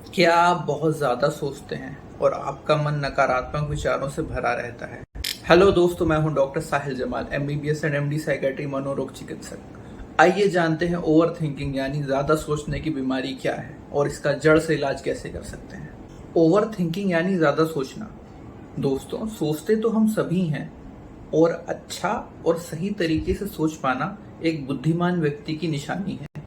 क्या आप बहुत ज़्यादा सोचते हैं और आपका मन नकारात्मक विचारों से भरा रहता है? हेलो दोस्तों, मैं हूं doctor Sahil Jamal, MBBS and MD psychiatry मनोरोग चिकित्सक। आइए जानते हैं ओवर थिंकिंग यानी ज़्यादा सोचने की बीमारी क्या है और इसका जड़ से इलाज कैसे कर सकते हैं। ओवर थिंकिंग यानी ज़्यादा सोचना। दोस्तों, सोचते तो हम सभी हैं और अच्छा और सही तरीके से सोच पाना एक बुद्धिमान व्यक्ति की निशानी है।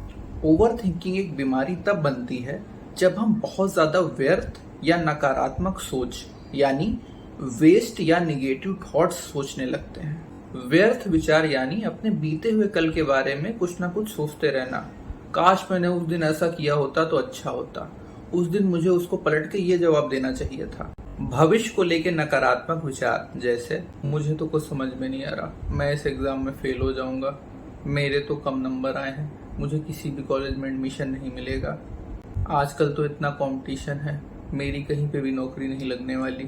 ओवर थिंकिंग एक बीमारी तब बनती है जब हम बहुत ज्यादा व्यर्थ या नकारात्मक सोच यानी वेस्ट या निगेटिव थॉट्स सोचने लगते हैं। व्यर्थ विचार यानी अपने बीते हुए कल के बारे में कुछ ना कुछ सोचते रहना। काश मैंने उस दिन ऐसा किया होता तो अच्छा होता, उस दिन मुझे उसको पलट के ये जवाब देना चाहिए था। भविष्य को लेकर नकारात्मक विचार जैसे मुझे तो कुछ समझ में नहीं आ रहा, मैं इस एग्जाम में फेल हो जाऊंगा, मेरे तो कम नंबर आए हैं, मुझे किसी भी कॉलेज में एडमिशन नहीं मिलेगा, आजकल तो इतना कंपटीशन है, मेरी कहीं पे भी नौकरी नहीं लगने वाली,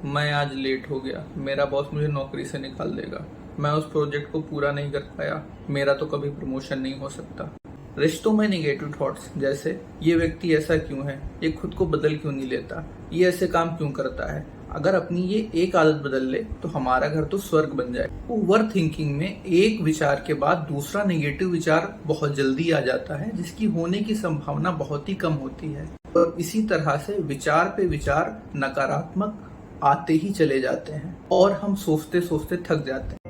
मैं आज लेट हो गया, मेरा बॉस मुझे नौकरी से निकाल देगा, मैं उस प्रोजेक्ट को पूरा नहीं कर पाया, मेरा तो कभी प्रमोशन नहीं हो सकता। रिश्तों में निगेटिव थॉट्स जैसे ये व्यक्ति ऐसा क्यों है, ये खुद को बदल क्यों नहीं लेता, ये ऐसे काम क्यों करता है, अगर अपनी ये एक आदत बदल ले तो हमारा घर तो स्वर्ग बन जाए। ओवर थिंकिंग में एक विचार के बाद दूसरा नेगेटिव विचार बहुत जल्दी आ जाता है, जिसकी होने की संभावना बहुत ही कम होती है और इसी तरह से विचार पे विचार नकारात्मक आते ही चले जाते हैं और हम सोचते सोचते थक जाते हैं।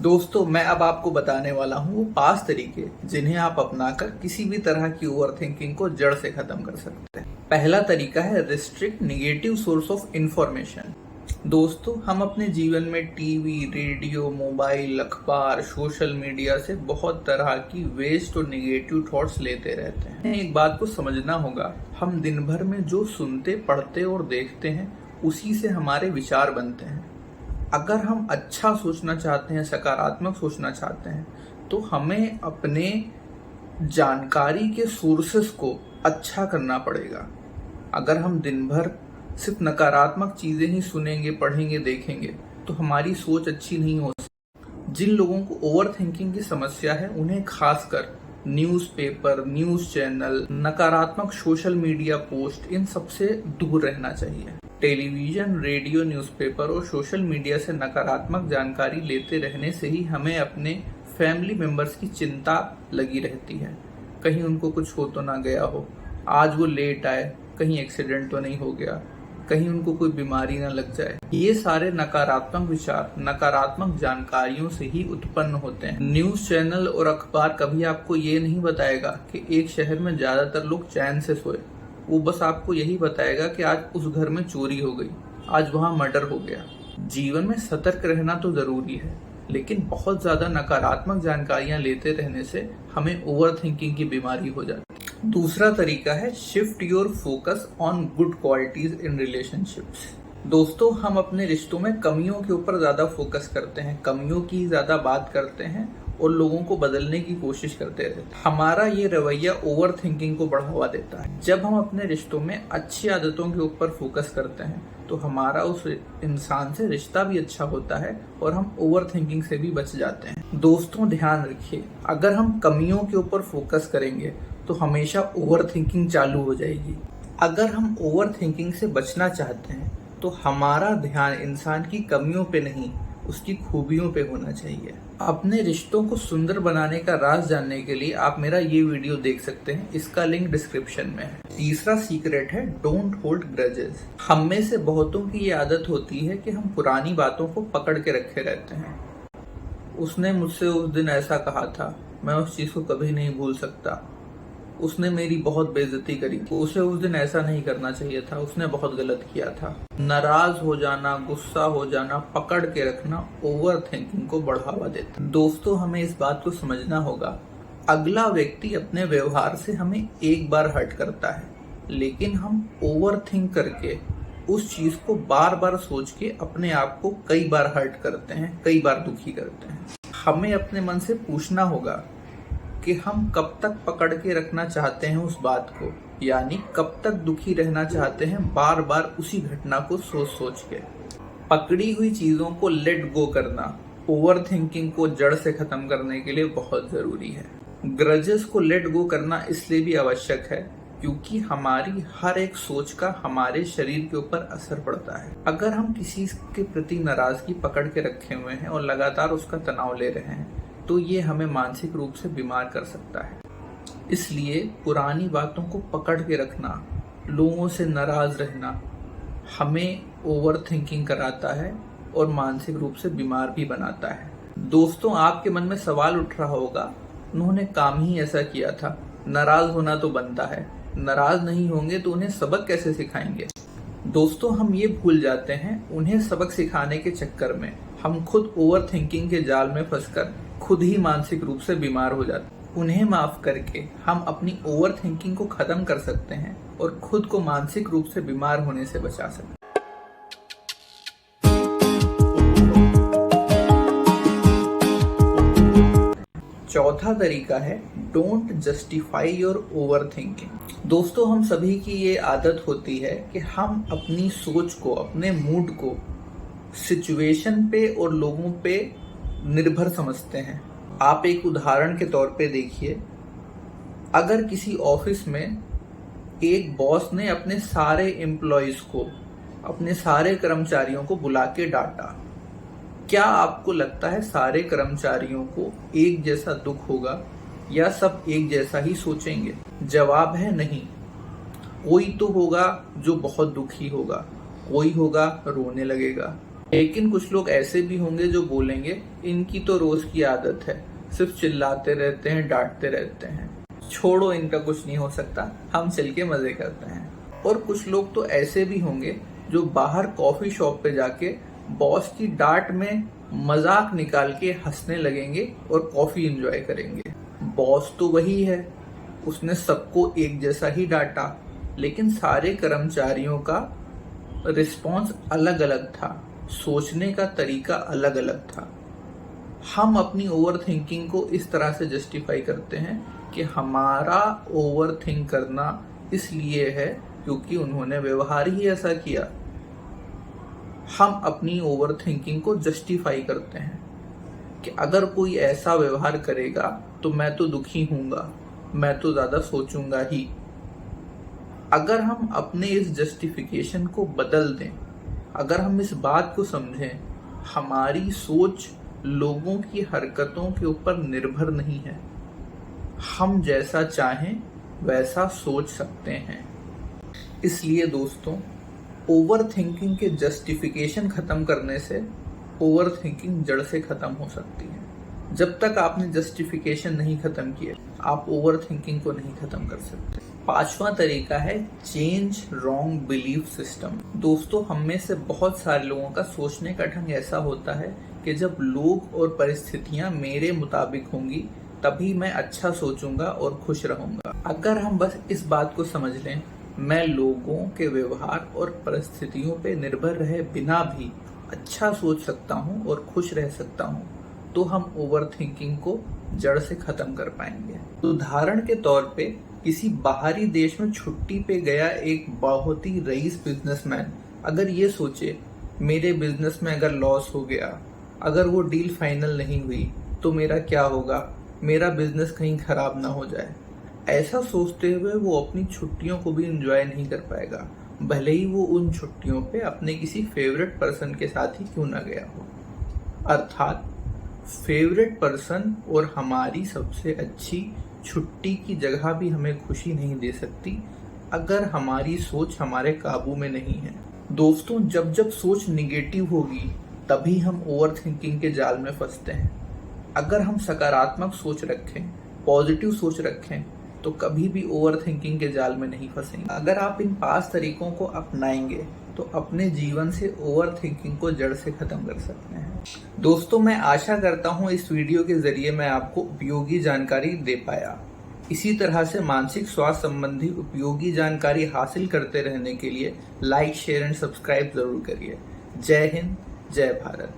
दोस्तों, मैं अब आपको बताने वाला हूँ वो 5 तरीके जिन्हें आप अपनाकर किसी भी तरह की ओवर थिंकिंग को जड़ से खत्म कर सकते हैं। पहला तरीका है restrict negative source of information. दोस्तों, हम अपने जीवन में टीवी, रेडियो, मोबाइल, अखबार, सोशल मीडिया से बहुत तरह की वेस्ट और निगेटिव थॉट्स लेते रहते हैं। एक बात को समझना होगा, हम दिन भर में जो सुनते, पढ़ते और देखते हैं उसी से हमारे विचार बनते हैं। अगर हम अच्छा सोचना चाहते हैं, सकारात्मक सोचना चाहते हैं, तो हमें अपने जानकारी के सोर्सेस को अच्छा करना पड़ेगा। अगर हम दिन भर सिर्फ नकारात्मक चीजें ही सुनेंगे, पढ़ेंगे, देखेंगे तो हमारी सोच अच्छी नहीं हो सकती। जिन लोगों को ओवर थिंकिंग की समस्या है उन्हें खासकर न्यूज़पेपर, न्यूज चैनल, नकारात्मक सोशल मीडिया पोस्ट, इन सबसे दूर रहना चाहिए। टेलीविजन, रेडियो, न्यूज़पेपर और सोशल मीडिया से नकारात्मक जानकारी लेते रहने से ही हमें अपने फैमिली मेंबर्स की चिंता लगी रहती है। कहीं उनको कुछ हो तो ना गया हो, आज वो लेट आए, कहीं एक्सीडेंट तो नहीं हो गया, कहीं उनको कोई बीमारी ना लग जाए। ये सारे नकारात्मक विचार नकारात्मक जानकारियों से ही उत्पन्न होते हैं। न्यूज चैनल और अखबार कभी आपको ये नहीं बताएगा कि एक शहर में ज्यादातर लोग चैन से सोए। वो बस आपको यही बताएगा कि आज उस घर में चोरी हो गई, आज वहां मर्डर हो गया। जीवन में सतर्क रहना तो जरूरी है, लेकिन बहुत ज्यादा नकारात्मक जानकारियां लेते रहने से हमें ओवर थिंकिंग की बीमारी हो जाती है। दूसरा तरीका है shift your focus on good qualities in relationships. दोस्तों, हम अपने रिश्तों में कमियों के ऊपर ज्यादा फोकस करते हैं, कमियों की ज्यादा बात करते हैं और लोगों को बदलने की कोशिश करते रहते हैं। हमारा ये रवैया ओवर थिंकिंग को बढ़ावा देता है। जब हम अपने रिश्तों में अच्छी आदतों के ऊपर फोकस करते हैं तो हमारा उस इंसान से रिश्ता भी अच्छा होता है और हम ओवर थिंकिंग से भी बच जाते हैं। दोस्तों, ध्यान रखिए, अगर हम कमियों के ऊपर फोकस करेंगे तो हमेशा ओवर थिंकिंग चालू हो जाएगी। अगर हम ओवर थिंकिंग से बचना चाहते हैं तो हमारा ध्यान इंसान की कमियों पे नहीं, उसकी खूबियों पे होना चाहिए। अपने रिश्तों को सुंदर बनाने का राज जानने के लिए आप मेरा ये वीडियो देख सकते हैं, इसका लिंक डिस्क्रिप्शन में है। तीसरा सीक्रेट है डोंट होल्ड ग्रजेस। हम में से बहुतों की ये आदत होती है कि हम पुरानी बातों को पकड़ के रखे रहते हैं। उसने मुझसे उस दिन ऐसा कहा था, मैं उस चीज को कभी नहीं भूल सकता, उसने मेरी बहुत बेइज्जती करी थी, उसे उस दिन ऐसा नहीं करना चाहिए था, उसने बहुत गलत किया था। नाराज हो जाना, गुस्सा हो जाना, पकड़ के रखना ओवर थिंकिंग को बढ़ावा देता है। दोस्तों, हमें इस बात को समझना होगा, अगला व्यक्ति अपने व्यवहार से हमें एक बार हर्ट करता है, लेकिन हम ओवर थिंक करके उस चीज को बार बार सोच के अपने आप को कई बार हर्ट करते हैं, कई बार दुखी करते हैं। हमें अपने मन से पूछना होगा कि हम कब तक पकड़ के रखना चाहते हैं उस बात को, यानी कब तक दुखी रहना चाहते हैं बार बार उसी घटना को सोच सोच के। पकड़ी हुई चीजों को लेट गो करना ओवर थिंकिंग को जड़ से खत्म करने के लिए बहुत जरूरी है। ग्रजेस को लेट गो करना इसलिए भी आवश्यक है क्योंकि हमारी हर एक सोच का हमारे शरीर के ऊपर असर पड़ता है। अगर हम किसी के प्रति नाराजगी पकड़ के रखे हुए हैं और लगातार उसका तनाव ले रहे हैं तो ये हमें मानसिक रूप से बीमार कर सकता है। इसलिए पुरानी बातों को पकड़ के रखना, लोगों से नाराज रहना हमें ओवर थिंकिंग कराता है और मानसिक रूप से बीमार भी बनाता है। दोस्तों, आपके मन में सवाल उठ रहा होगा, उन्होंने काम ही ऐसा किया था, नाराज होना तो बनता है, नाराज नहीं होंगे तो उन्हें सबक कैसे सिखाएंगे। दोस्तों, हम ये भूल जाते हैं उन्हें सबक सिखाने के चक्कर में हम खुद ओवर थिंकिंग के जाल में फंसकर खुद ही मानसिक रूप से बीमार हो जाते हैं। उन्हें माफ करके हम अपनी ओवर थिंकिंग को खत्म कर सकते हैं और खुद को मानसिक रूप से बीमार होने से बचा सकते हैं। चौथा तरीका है don't justify your over thinking. दोस्तों, हम सभी की ये आदत होती है कि हम अपनी सोच को, अपने मूड को सिचुएशन पे और लोगों पे निर्भर समझते हैं। आप एक उदाहरण के तौर पे देखिए, अगर किसी ऑफिस में एक बॉस ने अपने सारे एम्प्लॉयज को, अपने सारे कर्मचारियों को बुला के डांटा, क्या आपको लगता है सारे कर्मचारियों को एक जैसा दुख होगा या सब एक जैसा ही सोचेंगे? जवाब है नहीं। कोई तो होगा जो बहुत दुखी होगा, कोई होगा रोने लगेगा, लेकिन कुछ लोग ऐसे भी होंगे जो बोलेंगे इनकी तो रोज की आदत है, सिर्फ चिल्लाते रहते हैं, डांटते रहते हैं, छोड़ो इनका कुछ नहीं हो सकता, हम चल के मजे करते हैं। और कुछ लोग तो ऐसे भी होंगे जो बाहर कॉफी शॉप पे जाके बॉस की डांट में मजाक निकाल के हंसने लगेंगे और कॉफी एंजॉय करेंगे। बॉस तो वही है, उसने सबको एक जैसा ही डांटा, लेकिन सारे कर्मचारियों का रिस्पॉन्स अलग अलग था, सोचने का तरीका अलग अलग था। हम अपनी ओवर थिंकिंग को इस तरह से जस्टिफाई करते हैं कि हमारा ओवर थिंक करना इसलिए है क्योंकि उन्होंने व्यवहार ही ऐसा किया। हम अपनी ओवर थिंकिंग को जस्टिफाई करते हैं कि अगर कोई ऐसा व्यवहार करेगा तो मैं तो दुखी हूंगा, मैं तो ज्यादा सोचूंगा ही। अगर हम अपने इस जस्टिफिकेशन को बदल दें, अगर हम इस बात को समझें, हमारी सोच लोगों की हरकतों के ऊपर निर्भर नहीं है, हम जैसा चाहें वैसा सोच सकते हैं। इसलिए दोस्तों, ओवर थिंकिंग के जस्टिफिकेशन खत्म करने से ओवर थिंकिंग जड़ से खत्म हो सकती है। जब तक आपने जस्टिफिकेशन नहीं खत्म किए, आप ओवर थिंकिंग को नहीं खत्म कर सकते। पांचवा तरीका है चेंज रॉन्ग बिलीफ सिस्टम। दोस्तों, हम में से बहुत सारे लोगों का सोचने का ढंग ऐसा होता है कि जब लोग और परिस्थितियां मेरे मुताबिक होंगी तभी मैं अच्छा सोचूंगा और खुश रहूंगा। अगर हम बस इस बात को समझ लें, मैं लोगों के व्यवहार और परिस्थितियों पे निर्भर रहे बिना भी अच्छा सोच सकता हूँ और खुश रह सकता हूँ, तो हम ओवर थिंकिंग को जड़ से खत्म कर पाएंगे। उदाहरण के तौर पे, किसी बाहरी देश में छुट्टी पे गया एक बहुत ही रईस बिजनेसमैन अगर ये सोचे मेरे बिजनेस में अगर लॉस हो गया, अगर वो डील फाइनल नहीं हुई तो मेरा क्या होगा, मेरा बिजनेस कहीं खराब ना हो जाए, ऐसा सोचते हुए वो अपनी छुट्टियों को भी एंजॉय नहीं कर पाएगा, भले ही वो उन छुट्टियों पे अपने किसी फेवरेट पर्सन के साथ ही क्यों ना गया हो। अर्थात फेवरेट पर्सन और हमारी सबसे अच्छी छुट्टी की जगह भी हमें खुशी नहीं दे सकती अगर हमारी सोच हमारे काबू में नहीं है। दोस्तों, जब जब सोच निगेटिव होगी तभी हम ओवर थिंकिंग के जाल में फंसते हैं। अगर हम सकारात्मक सोच रखें, पॉजिटिव सोच रखें, तो कभी भी ओवर थिंकिंग के जाल में नहीं फंसेंगे। अगर आप इन 5 तरीकों को अपनाएंगे तो अपने जीवन से ओवर थिंकिंग को जड़ से खत्म कर सकते हैं। दोस्तों, मैं आशा करता हूँ इस वीडियो के जरिए मैं आपको उपयोगी जानकारी दे पाया। इसी तरह से मानसिक स्वास्थ्य संबंधी उपयोगी जानकारी हासिल करते रहने के लिए लाइक, शेयर एंड सब्सक्राइब जरूर करिए। जय हिंद, जय भारत।